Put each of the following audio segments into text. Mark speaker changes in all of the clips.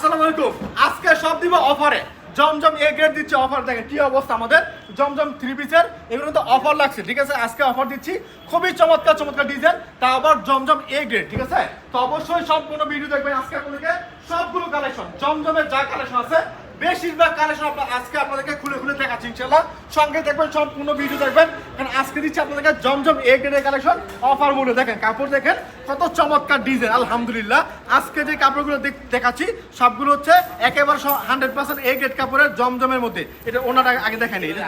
Speaker 1: আসসালামু আলাইকুম। আজকে সব দিব অফারে। জমজম এ গ্রেড দিচ্ছে অফার। দেখেন কি অবস্থা আমাদের জমজম থ্রি পিসের, এগুলো তো অফার লাগছে, ঠিক আছে। আজকে অফার দিচ্ছি, খুবই চমৎকার চমৎকার ডিজাইন, তা আবার জমজম এ গ্রেড, ঠিক আছে। তো অবশ্যই সম্পূর্ণ ভিডিও দেখবেন। আজকে আপনাদেরকে সবগুলো কালেকশন, জমজমের যা কালেকশন আছে বেশিরভাগ কালেকশন আজকে আপনাদেরকে খুলে খুলে দেখাচ্ছি ইনশাআল্লাহ। সঙ্গে দেখবেন, সম্পূর্ণ ভিডিও দেখবেন, কারণ আজকে দিচ্ছি আপনাদেরকে জমজম এ গ্রেডের কালেকশন অফার মূল্যে। দেখেন কাপড় দেখেন কত চমৎকার ডিজাইন, আলহামদুলিল্লাহ। আজকে যে কাপড়গুলো দেখাচ্ছি সবগুলো হচ্ছে একেবারে 100% এ গ্রেড কাপড়ের জমজমের মধ্যে। এটা ওনাটা আগে দেখেনি, এটা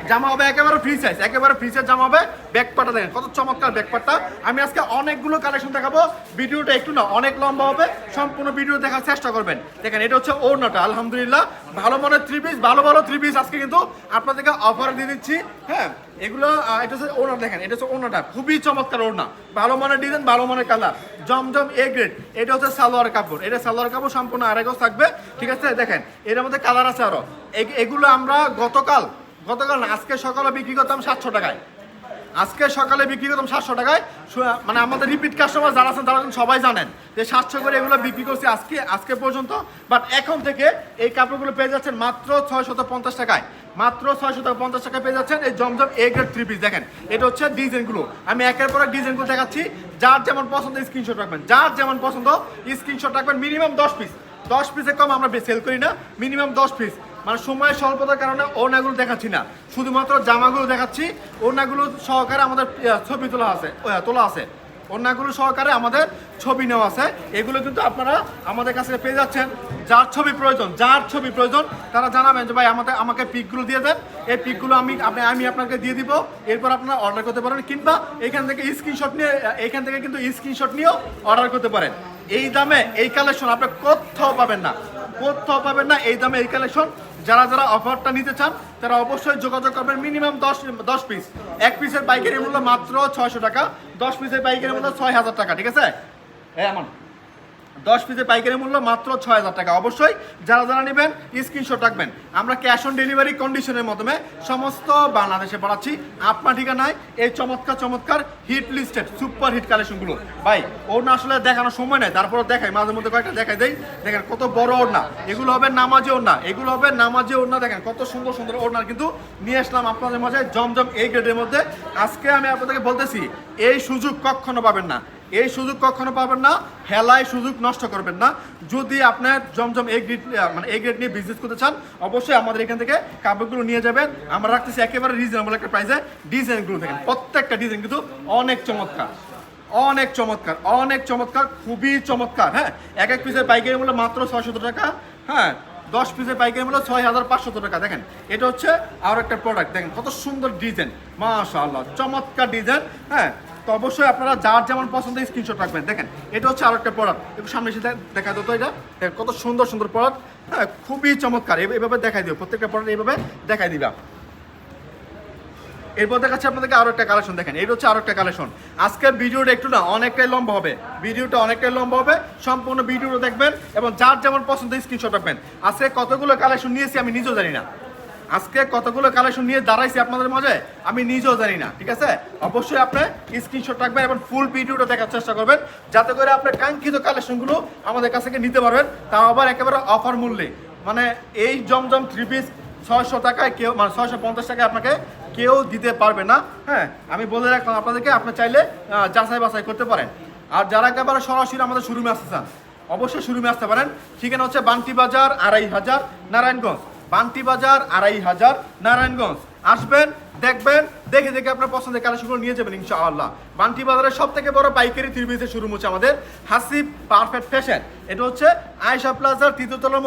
Speaker 1: জামা হবে একেবারে ফ্রি সাইজ, একেবারে ফ্রি সাইজ জামা হবে। ব্যাকপার্টটা দেখেন কত চমৎকার ব্যাকপার্টটা। আমি আজকে অনেকগুলো কালেকশন দেখাবো, ভিডিওটা একটু না অনেক লম্বা হবে, সম্পূর্ণ ভিডিও দেখার চেষ্টা করবেন। দেখেন এটা হচ্ছে ওড়নাটা, আলহামদুলিল্লাহ ভালো মানের থ্রি পিস, ভালো ভালো থ্রি পিস আজকে কিন্তু আপনাদেরকে অফার দিয়ে দিচ্ছি। হ্যাঁ, এগুলো এটা হচ্ছে ওড়না, দেখেন এটা হচ্ছে ওড়নাটা, খুবই চমৎকার ওড়না, ভালো মানের ডিজাইন, ভালো মানের কালার, জমজম এ গ্রেড। এটা হচ্ছে সালোয়ার কাপড়, এটা সালোয়ার কাপড় সম্পূর্ণ আড়াই গজ থাকবে, ঠিক আছে। দেখেন এর মধ্যে কালার আছে আরো। এগুলো আমরা গতকাল না আজকে সকালে বিক্রি করতাম 700 টাকায়। আজকে সকালে বিক্রি করতাম 700 টাকায়। মানে আমাদের রিপিট কাস্টমার যারা আছেন তারা সবাই জানেন যে 700 করে এগুলো বিক্রি করছি আজকে পর্যন্ত। বাট এখন থেকে এই কাপড়গুলো পেয়ে যাচ্ছেন মাত্র 650 টাকায়, মাত্র 650 টাকায় পেয়ে যাচ্ছেন এই জমজম এ গ্রেড থ্রি পিস। দেখেন এটা হচ্ছে ডিজাইনগুলো, আমি একের পর এক ডিজাইনগুলো দেখাচ্ছি। যার যেমন পছন্দ স্ক্রিনশট রাখবেন, যার যেমন পছন্দ স্ক্রিনশট রাখবেন। মিনিমাম 10 পিস, 10 পিসের কম আমরা সেল করি না, মিনিমাম 10 পিস। মানে সময় স্বল্পতার কারণে ওড়নাগুলো দেখাচ্ছি না, শুধুমাত্র জামাগুলো দেখাচ্ছি। ওড়নাগুলো সহকারে আমাদের ছবি তোলা আছে, ওড়নাগুলো সহকারে আমাদের ছবি নেওয়া আছে। এগুলো কিন্তু আপনারা আমাদের কাছে পেয়ে যাচ্ছেন। যার ছবি প্রয়োজন তারা জানাবেন যে ভাই আমাকে পিকগুলো দিয়ে দেন, এই পিকগুলো আমি আপনাকে দিয়ে দিব, এরপর আপনারা অর্ডার করতে পারেন। কিংবা এখান থেকে কিন্তু স্ক্রিনশট নিয়েও অর্ডার করতে পারেন। এই দামে এই কালেকশন আপনি কোথাও পাবেন না, এই দামে এই কালেকশন। যারা অফারটা নিতে চান তারা অবশ্যই যোগাযোগ করবেন। মিনিমাম 10 পিস, এক পিসের পাইকারি মূল্য মাত্র 600 টাকা, 10 পিসের পাইকারি মূল্য 6000 টাকা, ঠিক আছে। এমন 10 পিসের পাইকারি মূল্য মাত্র 6000 টাকা। অবশ্যই যারা নেবেন স্ক্রিনশট রাখবেন। আমরা ক্যাশ অন ডেলিভারি কন্ডিশনের মাধ্যমে সমস্ত বাংলাদেশে পাঠাচ্ছি আপনার ঠিকানায় এই চমৎকার হিট লিস্টেড সুপার হিট কালেকশনগুলো। ভাই ওড়না আসলে দেখানোর সময় নেই, তারপরে দেখাই, মাঝে মধ্যে কয়েকটা দেখাই দেই। দেখেন কত বড় ওড়না, এগুলো হবে নামাজি ওড়না, দেখেন কত সুন্দর ওড়না কিন্তু নিয়ে আসলাম আপনাদের মাঝে জমজম এ গ্রেডের মধ্যে। আজকে আমি আপনাদেরকে বলতেছি এই সুযোগ কখনো পাবেন না, হেলায় সুযোগ নষ্ট করবেন না। যদি আপনার জমজম এ গ্রেড নিয়ে বিজনেস করতে চান অবশ্যই আমাদের এখান থেকে কাপড়গুলো নিয়ে যাবেন। আমরা রাখতেছি একেবারে রিজনেবল একটা প্রাইসে। ডিজাইনগুলো দেখেন, প্রত্যেকটা ডিজাইন কিন্তু অনেক চমৎকার, খুবই চমৎকার। হ্যাঁ, এক পিসের পাইকারি মূল্য মাত্র 600 টাকা। হ্যাঁ, 10 পিসের পাইকারি মূল্য 6500 টাকা। দেখেন এটা হচ্ছে আরও একটা প্রোডাক্ট, দেখেন কত সুন্দর ডিজাইন, মাশাআল্লাহ চমৎকার ডিজাইন। হ্যাঁ, তো অবশ্যই আপনারা যার যেমন পছন্দ স্ক্রিনশট রাখবেন। দেখেন এটা হচ্ছে আরো একটা প্রোডাক্ট, একটু সামনে এসে দেখা দিত। এটা দেখেন কত সুন্দর প্রোডাক্ট। হ্যাঁ, খুবই চমৎকার, এভাবে দেখাই দিও, প্রত্যেকটা প্রোডাক্ট এইভাবে দেখাই দিবা। এরপর দেখাচ্ছি আপনাদেরকে আরো একটা কালেকশন। দেখেন এটা হচ্ছে আরো একটা কালেকশন। আজকের ভিডিওটা একটু না অনেকটাই লম্বা হবে, সম্পূর্ণ ভিডিওটা দেখবেন এবং যার যেমন পছন্দ স্ক্রিনশট রাখবেন। আজকে কতগুলো কালেকশন নিয়েছি আমি নিজেও জানি না, আজকে কতগুলো কালেকশন নিয়ে দাঁড়াইছি আপনাদের মাঝে আমি নিজেও জানি না, ঠিক আছে। অবশ্যই আপনি স্ক্রিনশট রাখবেন এবং ফুল ভিডিওটা দেখার চেষ্টা করবেন, যাতে করে আপনার কাঙ্ক্ষিত কালেকশনগুলো আমাদের কাছ থেকে নিতে পারবেন, তাও আবার একেবারে অফার মূল্যে। মানে এই জমজম থ্রি পিস 600 টাকায় কেউ, মানে 650 টাকায় আপনাকে কেউ দিতে পারবে না। হ্যাঁ, আমি বলে রাখলাম আপনাদেরকে, আপনি চাইলে যাচাই বাছাই করতে পারেন। আর যারা একেবারে সরাসরি আমাদের শোরুমে আসতে চান অবশ্যই শোরুমে আসতে পারেন। ঠিকানা হচ্ছে বান্টি বাজার 2500 নারায়ণগঞ্জ, বান্টি বাজার 2500 নারায়ণগঞ্জ। আসবেন, দেখবেন, দেখে আপনার পছন্দের কালেকশনগুলো নিয়ে যাবেন ইনশাআল্লাহ। বান্টি বাজারের সব থেকে বড় পাইকারি থ্রি পিসের শোরুম হচ্ছে আমাদের হাসিব পারফেক্ট ফ্যাশন। এটা হচ্ছে আয়েশা প্লাজার তৃতীয়তলার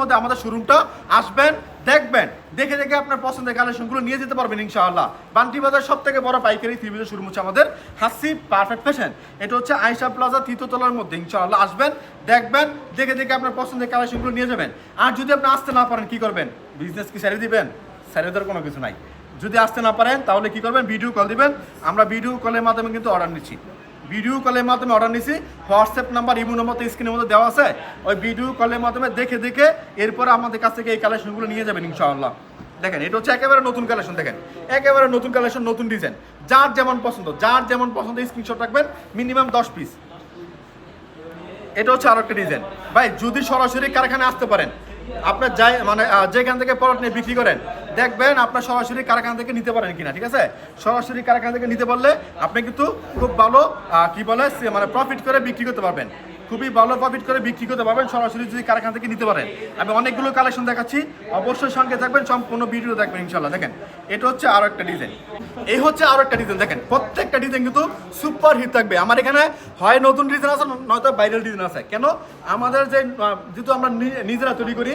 Speaker 1: মধ্যে আমাদের শোরুমটা। আসবেন, দেখবেন, দেখে আপনার পছন্দের কালেকশনগুলো নিয়ে যেতে পারবেন ইনশাআল্লাহ। বান্টি বাজার সব থেকে বড় পাইকারি থ্রি পিসের শোরুম হচ্ছে আমাদের হাসিব পারফেক্ট ফ্যাশন। এটা হচ্ছে আয়েশা প্লাজা তৃতীয়তলার মধ্যে ইনশাআল্লাহ। আসবেন, দেখবেন, দেখে আপনার পছন্দের কালেকশনগুলো নিয়ে যাবেন। আর যদি আপনি আসতে না পারেন কি করবেন? বিজনেস কি ছেড়ে দিবেন? ছেড়ে দেওয়ার কোনো কিছু নাই। যদি আসতে না পারেন তাহলে কি করবেন? ভিডিও কল দিবেন। আমরা ভিডিও কলের মাধ্যমে কিন্তু অর্ডার নিচ্ছি, হোয়াটসঅ্যাপ নাম্বার, ইমো নম্বর তো স্ক্রিনের মধ্যে দেওয়া আছে। ওই ভিডিও কলের মাধ্যমে দেখে এরপরে আমাদের কাছ থেকে এই কালেকশনগুলো নিয়ে যাবেন ইনশাআল্লাহ। দেখেন এটা হচ্ছে একেবারে নতুন কালেকশন, দেখেন একেবারে নতুন কালেকশন, নতুন ডিজাইন। যার যেমন পছন্দ স্ক্রিনশট রাখবেন। মিনিমাম 10 পিস, এটা হচ্ছে আরো একটা ডিজাইন ভাই, যদি সরাসরি কারখানায় আসতে পারেন, আপনার যাই মানে যেখান থেকে প্রোডাক্ট নিয়ে বিক্রি করেন, দেখবেন আপনার সরাসরি কারখানা থেকে নিতে পারেন কিনা, ঠিক আছে? সরাসরি কারখানা থেকে নিতে পারলে আপনি কিন্তু খুব ভালো কি বলে মানে প্রফিট করে বিক্রি করতে পারবেন, খুবই ভালো প্রফিট করে বিক্রি করতে পারবেন সরাসরি যদি কারখানা থেকে নিতে পারেন। আমি অনেকগুলো কালেকশন দেখাচ্ছি, অবশ্যই সঙ্গে থাকবেন, সম্পূর্ণ ভিডিও দেখবেন ইনশাল্লাহ। দেখেন এটা হচ্ছে আরো একটা ডিজাইন, এই হচ্ছে আরো একটা ডিজাইন। দেখেন প্রত্যেকটা ডিজাইন কিন্তু সুপার হিট থাকবে। আমার এখানে হয় নতুন ডিজাইন আছে, নয়তো ভাইরাল ডিজাইন আছে। কেন? আমাদের যে যেহেতু আমরা নিজেরা তৈরি করি,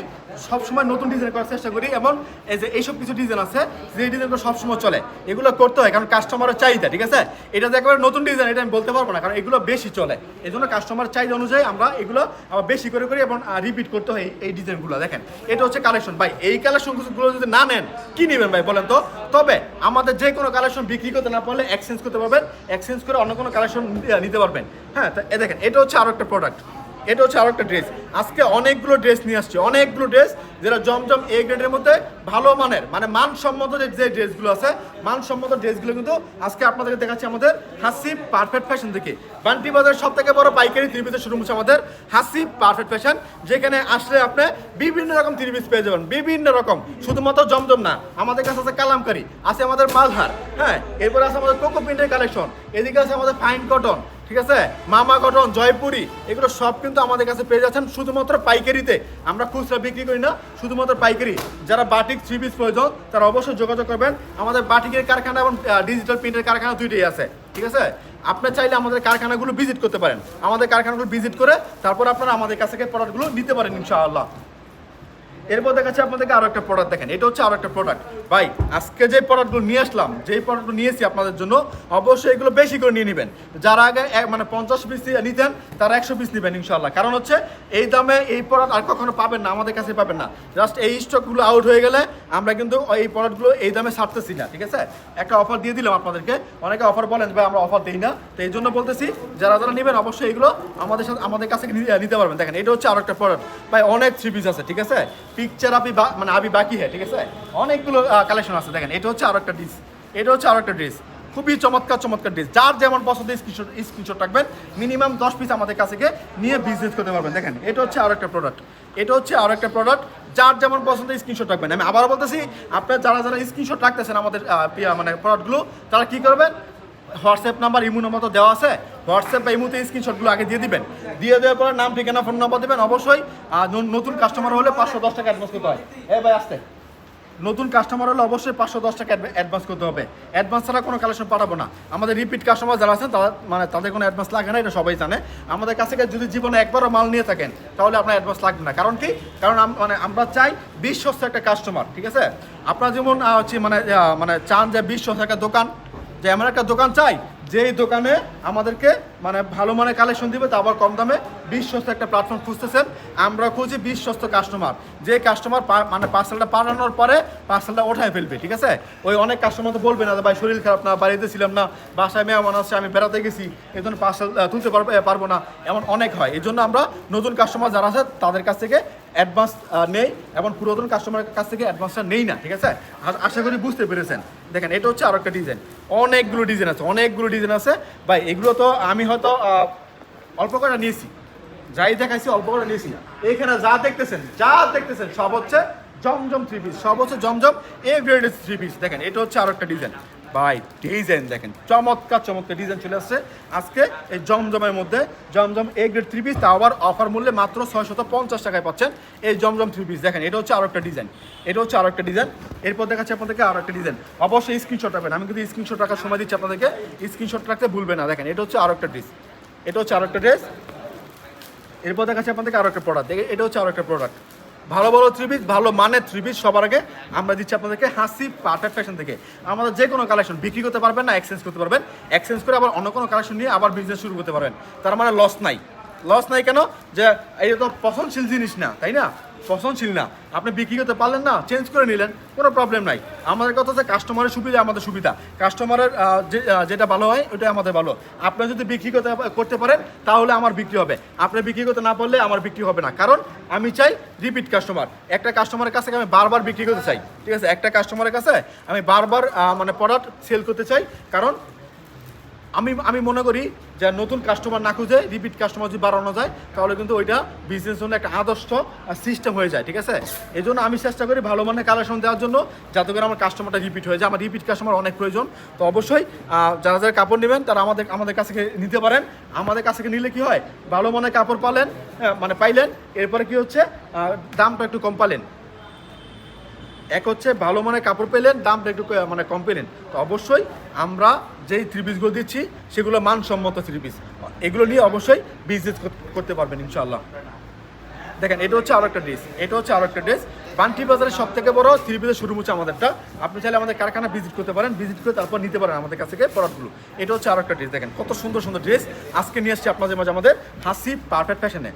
Speaker 1: সবসময় নতুন ডিজাইন করার চেষ্টা করি, এবং এই যে এইসব কিছু ডিজাইন আছে যে ডিজাইনগুলো সবসময় চলে, এগুলো করতে হয় কারণ কাস্টমারের চাহিদা, ঠিক আছে? এটা যে একেবারে নতুন ডিজাইন এটা আমি বলতে পারবো না, কারণ এগুলো বেশি চলে, এই জন্য কাস্টমার চাহিদা অনুযায়ী আমরা এগুলো আবার বেশি করে করি এবং রিপিট করতে হয় এই ডিজাইনগুলো। দেখেন এটা হচ্ছে কালেকশন ভাই, এই কালেকশনগুলো যদি না নেন কি নেবেন ভাই বলেন তো? তবে আমাদের যে কোনো কালেকশন বিক্রি করতে না পারলে এক্সচেঞ্জ করতে পারবেন, এক্সচেঞ্জ করে অন্য কোনো কালেকশন নিতে পারবেন। হ্যাঁ, তো দেখেন এটা হচ্ছে আরো একটা প্রোডাক্ট, এটা হচ্ছে আরো একটা ড্রেস। আজকে অনেকগুলো ড্রেস নিয়ে আসছে, অনেকগুলো ড্রেস যেটা জমজম এ গ্রেডের মধ্যে ভালো মানের, মানে মানসম্মত যে ড্রেসগুলো আছে, মানসম্মত ড্রেসগুলো কিন্তু আজকে আপনাদেরকে দেখাচ্ছি আমাদের হাসিব পারফেক্ট ফ্যাশন থেকে। বান্টি বাজার সব থেকে বড় পাইকারি থ্রি পিসের শোরুম হচ্ছে আমাদের হাসিব পারফেক্ট ফ্যাশন, যেখানে আসলে আপনি বিভিন্ন রকম থ্রি পিস পেয়ে যাবেন, বিভিন্ন রকম। শুধুমাত্র জমজম না, আমাদের কাছে আছে কালামকারি, আছে আমাদের মালহার, হ্যাঁ, এরপরে আছে আমাদের কোকো প্রিন্টের কালেকশন, এদিকে আছে আমাদের ফাইন কটন, ঠিক আছে, মামা কটন, জয়পুরি, এগুলো সব কিন্তু আমাদের কাছে পেয়ে যাচ্ছেন শুধুমাত্র পাইকারিতে। আমরা খুচরা বিক্রি করি না, শুধুমাত্র পাইকারি। যারা বাটিক থ্রি পিস প্রয়োজন তারা অবশ্যই যোগাযোগ করবেন। আমাদের বাটিকের কারখানা এবং ডিজিটাল প্রিন্টের কারখানা দুইটাই আছে, ঠিক আছে? আপনি চাইলে আমাদের কারখানাগুলো ভিজিট করতে পারেন, আমাদের কারখানাগুলো ভিজিট করে তারপর আপনারা আমাদের কাছ থেকে প্রোডাক্টগুলো নিতে পারেন ইনশাআল্লাহ। এরপর দেখাচ্ছি আপনাদেরকে আরো একটা প্রোডাক্ট। দেখেন এটা হচ্ছে আরো একটা প্রোডাক্ট ভাই, আজকে যে প্রোডাক্টগুলো নিয়ে আসলাম, যেই প্রোডাক্টগুলো নিয়েছি আপনাদের জন্য, অবশ্যই এগুলো বেশি করে নিয়ে নেবেন। যারা আগে মানে 50 পিস নিতেন তারা 100 পিস নেবেন ইনশাআল্লাহ। কারণ হচ্ছে এই দামে এই প্রোডাক্ট আর কখনো পাবেন না, আমাদের কাছে পাবেন না। জাস্ট এই স্টকগুলো আউট হয়ে গেলে আমরা কিন্তু এই প্রোডাক্টগুলো এই দামে ছাড়তেছি না, ঠিক আছে? একটা অফার দিয়ে দিলাম আপনাদেরকে, অনেকে অফার বলেন ভাই আমরা অফার দিই না, তো এই জন্য বলতেছি যারা যারা নেবেন অবশ্যই এগুলো আমাদের কাছে নিতে পারবেন। দেখেন এটা হচ্ছে আরো একটা প্রোডাক্ট ভাই, অনেক থ্রি পিস আছে, ঠিক আছে? পিকচার মানে আবি বাকি হ্যাঁ, ঠিক আছে? অনেকগুলো কালেকশন আছে। দেখেন এটা হচ্ছে আরো একটা ড্রেস, এটা হচ্ছে আরো একটা ড্রেস, খুবই চমৎকার চমৎকার ড্রেস। যার যেমন পছন্দ স্ক্রিনশট রাখবেন, মিনিমাম 10 পিস আমাদের কাছে নিয়ে বিজনেস করতে পারবেন। দেখেন এটা হচ্ছে আরো একটা প্রোডাক্ট, এটা হচ্ছে আরো একটা প্রোডাক্ট। যার যেমন পছন্দ স্ক্রিনশট রাখবেন। আমি আবারও বলতেছি, আপনারা যারা যারা স্ক্রিনশট রাখতেছেন আমাদের মানে প্রোডাক্টগুলো, তারা কি করবেন, হোয়াটসঅ্যাপ নাম্বার, ইমো নাম্বার তো দেওয়া আছে, হোয়াটসঅ্যাপ বা ইমোতে স্ক্রিনশটগুলো আগে দিয়ে দিবেন, দিয়ে দেওয়ার পরে নাম, ঠিকানা, ফোন নাম্বার দেবেন। অবশ্যই নতুন কাস্টমার হলে 510 টাকা অ্যাডভান্স করতে হয়। ভাই আসতে, নতুন কাস্টমার হলে অবশ্যই 510 টাকা অ্যাডভান্স করতে হবে। অ্যাডভান্স ছাড়া কোনো কালেকশন পাঠাবো না। আমাদের রিপিট কাস্টমার যারা আছেন তারা মানে তাদের কোনো অ্যাডভান্স লাগে না, এটা সবাই জানে। আমাদের কাছ থেকে যদি জীবনে একবারও মাল নিয়ে থাকেন তাহলে আপনার অ্যাডভান্স লাগবে না। কারণ কি? কারণ মানে আমরা চাই বিশ্বস্ত একটা কাস্টমার, ঠিক আছে? আপনারা যেমন হচ্ছে মানে চান যে বিশ্বস্ত একটা দোকান, যে এমন একটা দোকান চাই যেই দোকানে আমাদেরকে মানে ভালো মানের কালেকশন দিবে, তা আবার কম দামে। বিশ্বস্ত একটা প্ল্যাটফর্ম খুঁজতেছেন, আমরা খুঁজি বিশ্বস্ত কাস্টমার, যে কাস্টমার মানে পার্সেলটা পাঠানোর পরে পার্সেলটা ওঠায় ফেলবে, ঠিক আছে? ওই অনেক কাস্টমার তো বলবে না ভাই শরীর খারাপ না, বাড়িতে ছিলাম না, বাসায় মেহমান আসছে, আমি বেড়াতে গেছি, এই জন্য পার্সেল তুলতে পারবো না, এমন অনেক হয়। এই জন্য আমরা নতুন কাস্টমার যারা আছে তাদের কাছ থেকে অ্যাডভান্স নেই, এবং পুরাতন কাস্টমারের কাছ থেকে অ্যাডভান্সটা নেই না, ঠিক আছে? আশা করি বুঝতে পেরেছেন। দেখেন এটা হচ্ছে আরো একটা ডিজাইন, অনেকগুলো ডিজাইন আছে, অনেকগুলো ডিজাইন আছে ভাই। এগুলো তো আমি হয়তো অল্প করে নিয়েছি, যাই দেখাইছি অল্প করে নিয়েছি। এইখানে যা দেখতেছেন সব হচ্ছে জমজম থ্রি পিস, সব হচ্ছে জমজম এ গ্রেডের থ্রি পিস। দেখেন এটা হচ্ছে আরো একটা ডিজাইন ভাই, ডিজাইন দেখেন, চমৎকার চমৎকার ডিজাইন চলে আসছে আজকে এই জমজমের মধ্যে। জমজম এ গ্রেড থ্রি পিস, তা আবার অফার মূল্যে মাত্র 650 টাকায় পাচ্ছেন এই জমজম থ্রি পিস। দেখেন এটা হচ্ছে আরো একটা ডিজাইন, এটা হচ্ছে আরো একটা ডিজাইন। এরপর দেখাচ্ছি আপনাদেরকে আরো একটা ডিজাইন, অবশ্যই স্ক্রিনশট রাখবেন। আমি কিন্তু স্ক্রিনশট রাখার সময় দিচ্ছি আপনাদেরকে, স্ক্রিনশট রাখতে ভুলবেন না। দেখেন এটা হচ্ছে আরো একটা ড্রেস, এটা হচ্ছে আরো একটা ড্রেস। এরপর দেখাচ্ছি আপনাদেরকে আরো একটা প্রোডাক্ট, দেখে এটা হচ্ছে আরো একটা প্রোডাক্ট, ভালো ভালো থ্রি পিস, ভালো মানের থ্রি পিস। সবার আগে আমরা দিচ্ছি আপনাদেরকে হাসিব পারফেক্ট ফ্যাশন থেকে। আমাদের যে কোনো কালেকশন বিক্রি করতে পারবেন না, এক্সচেঞ্জ করতে পারবেন, এক্সচেঞ্জ করে আবার অন্য কোনো কালেকশন নিয়ে আবার বিজনেস শুরু করতে পারবেন। তার মানে লস নাই, লস নাই কেন? যে এটা তো পছন্দশীল জিনিস না, তাই না? পছন্দশীল না, আপনি বিক্রি করতে পারলেন না, চেঞ্জ করে নিলেন, কোনো প্রবলেম নাই। আমাদের কথা হচ্ছে কাস্টমারের সুবিধা আমাদের সুবিধা, কাস্টমারের যেটা ভালো হয় ওইটাই আমাদের ভালো। আপনি যদি বিক্রি করতে পারেন তাহলে আমার বিক্রি হবে, আপনি বিক্রি করতে না পারলে আমার বিক্রি হবে না। কারণ আমি চাই রিপিট কাস্টমার। একটা কাস্টমারের কাছে আমি বারবার বিক্রি করতে চাই, ঠিক আছে? একটা কাস্টমারের কাছে আমি বারবার মানে প্রোডাক্ট সেল করতে চাই। কারণ আমি মনে করি যে নতুন কাস্টমার না খুঁজে রিপিট কাস্টমার যদি বাড়ানো যায় তাহলে কিন্তু ওইটা বিজনেস জন্য একটা আদর্শ সিস্টেম হয়ে যায়, ঠিক আছে? এই জন্য আমি চেষ্টা করি ভালো মানের কালেকশন দেওয়ার জন্য, যাতে করে আমার কাস্টমারটা রিপিট হয়ে যায়। আমার রিপিট কাস্টমার অনেক প্রয়োজন। তো অবশ্যই যারা যারা কাপড় নেবেন তারা আমাদের কাছ থেকে নিতে পারেন। আমাদের কাছ থেকে নিলে কি হয়, ভালো মানের কাপড় পাইলেন, এরপরে কি হচ্ছে, দামটা একটু কম পালেন। এক হচ্ছে ভালো মানের কাপড় পেলেন, দামটা একটু কম পেলেন। তো অবশ্যই আমরা যেই থ্রি পিসগুলো দিচ্ছি সেগুলো মানসম্মত থ্রি পিস, এগুলো নিয়ে অবশ্যই বিজনেস করতে পারবেন ইনশাআল্লাহ। দেখেন এটা হচ্ছে আরো একটা ড্রেস। বান্টি বাজারের সব থেকে বড় থ্রি পিসের শোরুম হচ্ছে আমাদেরটা। আপনি চাইলে আমাদের কারখানা ভিজিট করতে পারেন, ভিজিট করে তারপর নিতে পারেন আমাদের কাছ থেকে প্রোডাক্টগুলো। এটা হচ্ছে আরো একটা ড্রেস, দেখেন কত সুন্দর সুন্দর ড্রেস আজকে নিয়ে আসছি আপনাদের মাঝে আমাদের হাসি পারফেক্ট ফ্যাশনে,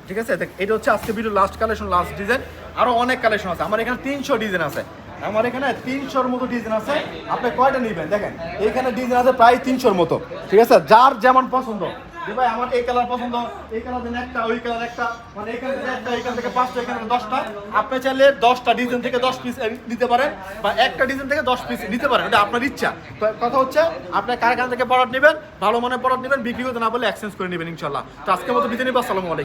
Speaker 1: ঠিক আছে? এটা হচ্ছে আজকে video last collection, last design. আরো অনেক কালেকশন আছে আমার এখানে, 300 ডিজাইন আছে আমার এখানে, 300-র মতো ডিজাইন আছে। আপনি কয়টা নেবেন দেখেন, এইখানে ডিজাইন আছে প্রায় 300-র মতো, ঠিক আছে? যার যেমন পছন্দ, যে ভাই আমার এই কালার পছন্দ, এই কালার দেন একটা, ওই কালার একটা, মানে এখান থেকে একটা, এখান থেকে 5টা, এখান থেকে 10টা। আপনি চাইলে 10টা ডিজাইন থেকে 10 পিস নিতে পারেন, বা একটা ডিজাইন থেকে 10 পিস নিতে পারেন, এটা আপনার ইচ্ছা। তো কথা হচ্ছে আপনার কারখানা থেকে প্রোডাক্ট নেবেন, ভালো মানের প্রোডাক্ট নেবেন, বিক্রি করতে না বলে এক্সচেঞ্জ করে নেবেন ইনশাআল্লাহ। তো আজকের মতো বিদায় নিব, আসসালামু আলাইকুম।